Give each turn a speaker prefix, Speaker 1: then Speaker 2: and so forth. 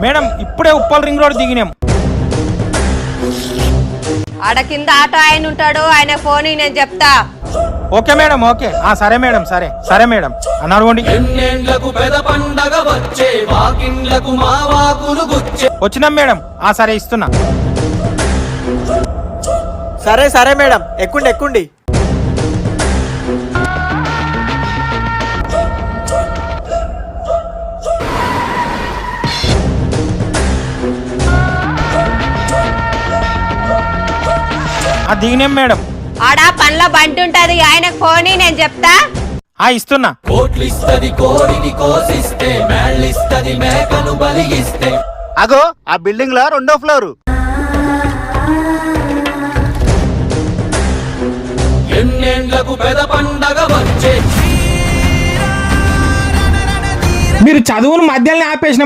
Speaker 1: Madam ఇప్పుడే Uppal ring road దిగినాం.
Speaker 2: ఆడ కింద ఆటో ఆయన ఉంటాడు, ఆయన ఫోన్ నేను చెప్తా.
Speaker 1: Okay madam, okay. సరే మేడం, సరే సరే మేడం అన్నాడుకోండి. వచ్చినాం మేడం. సరే ఇస్తున్నా.
Speaker 3: సరే సరే మేడం, ఎక్కుండి ఎక్కుండి.
Speaker 1: దిగినాం మేడం.
Speaker 2: ఆడ పనిలో బండి ఉంటది, ఆయన ఫోన్ నేను చెప్తా.
Speaker 1: ఇస్తున్నా.
Speaker 4: అగో ఆ బిల్డింగ్ లో 2వ ఫ్లోర్.
Speaker 1: మీరు చదువును మధ్యలో ఆపేసిన